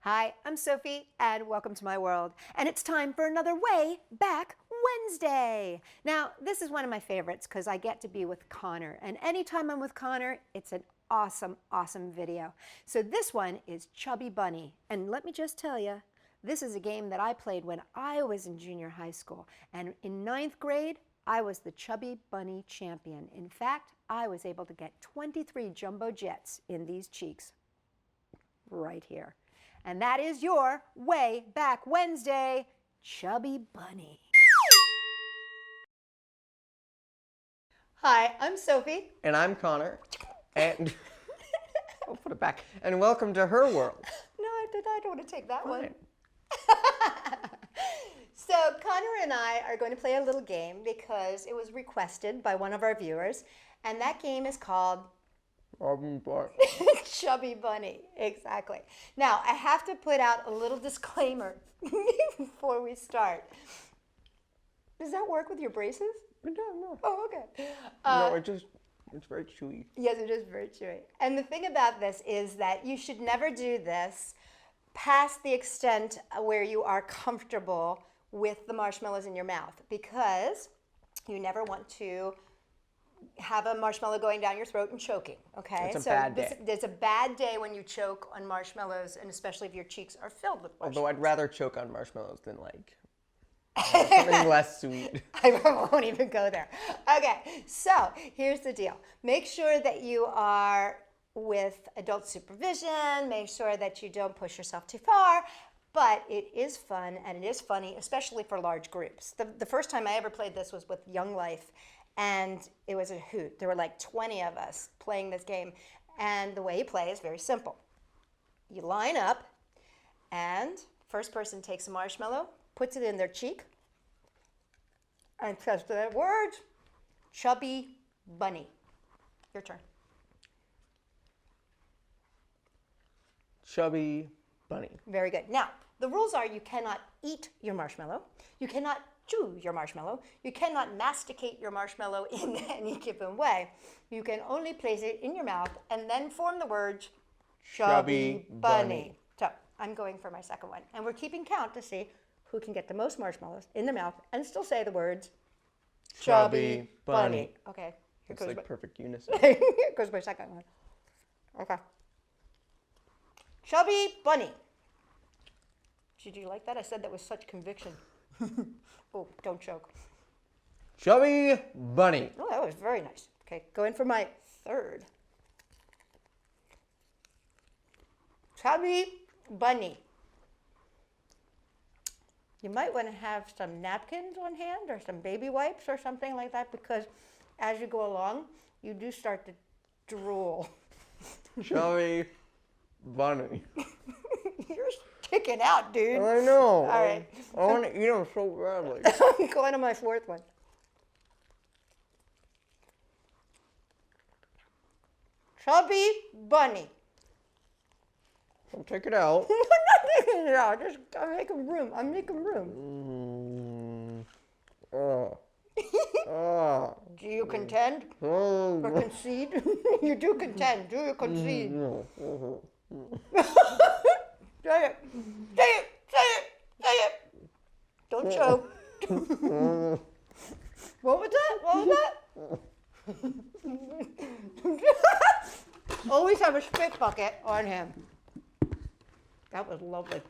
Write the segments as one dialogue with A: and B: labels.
A: Hi, I'm Sophie, and welcome to my world. And it's time for another Wayback Wednesday. Now, this is one of my favorites because I get to be with Connor. And anytime I'm with Connor, it's an awesome, awesome video. So this one is Chubby Bunny. And let me just tell you, this is a game that I played when I was in junior high school. And in 9th grade, I was the Chubby Bunny champion. In fact, I was able to get 23 jumbo jets in these cheeks right here. And that is your Wayback Wednesday, Chubby Bunny. Hi, I'm Sophie.
B: And I'm Connor. And I'll put it back. And welcome to her world.
A: No, I don't want to take that one. So Connor and I are going to play a little game because it was requested by one of our viewers. And that game is called Chubby Bunny, exactly. Now, I have to put out a little disclaimer before we start. Does that work with your braces?
B: No.
A: Oh, okay.
B: No, it's very chewy.
A: Yes, it is very chewy. And the thing about this is that you should never do this past the extent where you are comfortable with the marshmallows in your mouth, because you never want to have a marshmallow going down your throat and choking, okay?
B: It's a bad day.
A: There's a bad day when you choke on marshmallows, and especially if your cheeks are filled with marshmallows.
B: Although I'd rather choke on marshmallows than like something less sweet.
A: I won't even go there. Okay, so here's the deal. Make sure that you are with adult supervision. Make sure that you don't push yourself too far. But it is fun and it is funny, especially for large groups. The first time I ever played this was with Young Life, and it was a hoot. There were like 20 of us playing this game. And the way you play is very simple. You line up, and first person takes a marshmallow, puts it in their cheek, and says the words, Chubby Bunny. Your turn.
B: Chubby Bunny.
A: Very good. Now, the rules are you cannot eat your marshmallow. You cannot chew your marshmallow. You cannot masticate your marshmallow in any given way. You can only place it in your mouth and then form the words Chubby Bunny. So I'm going for my second one. And we're keeping count to see who can get the most marshmallows in their mouth and still say the words
B: Chubby Bunny.
A: Okay.
B: It's like perfect unison.
A: Here goes my second one. Okay. Chubby Bunny. Did you like that? I said that with such conviction. Oh, don't choke.
B: Chubby Bunny.
A: Oh, that was very nice. Okay, go in for my third. Chubby Bunny. You might want to have some napkins on hand or some baby wipes or something like that, because as you go along, you do start to drool.
B: Chubby Bunny.
A: You're sticking out, dude.
B: I know.
A: All right.
B: I want to eat them so badly.
A: I'm going to my fourth one. Chubby Bunny.
B: Don't take it out.
A: I'm not taking it out. Just I'm making room. I'm making room. Do you contend or concede? You do contend. Do you concede? Say it. Say it. Say it. Say it. Don't choke. What was that? What was that? Always have a spit bucket on him. That was lovely.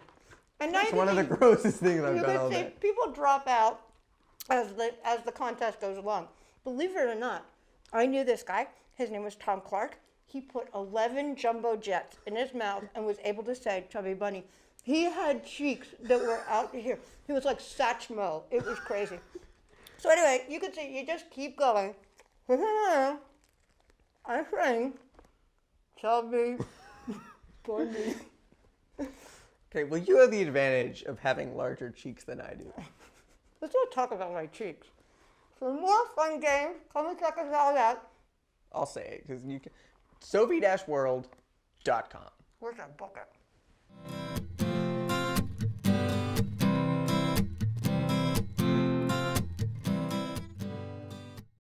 A: And
B: That's one of the grossest things I've done all
A: You can
B: day.
A: see people drop out as the contest goes along. Believe it or not, I knew this guy. His name was Tom Clark. He put 11 jumbo jets in his mouth and was able to say Chubby Bunny. He had cheeks that were out to here. He was like Satchmo. It was crazy. So anyway, you can see, you just keep going. I sing Chubby Bunny.
B: Okay, well, you have the advantage of having larger cheeks than I do.
A: Let's not talk about my cheeks. For more fun games, come and check us all out.
B: I'll say it, because you can. Sophie-World.com.
A: Where's that bucket?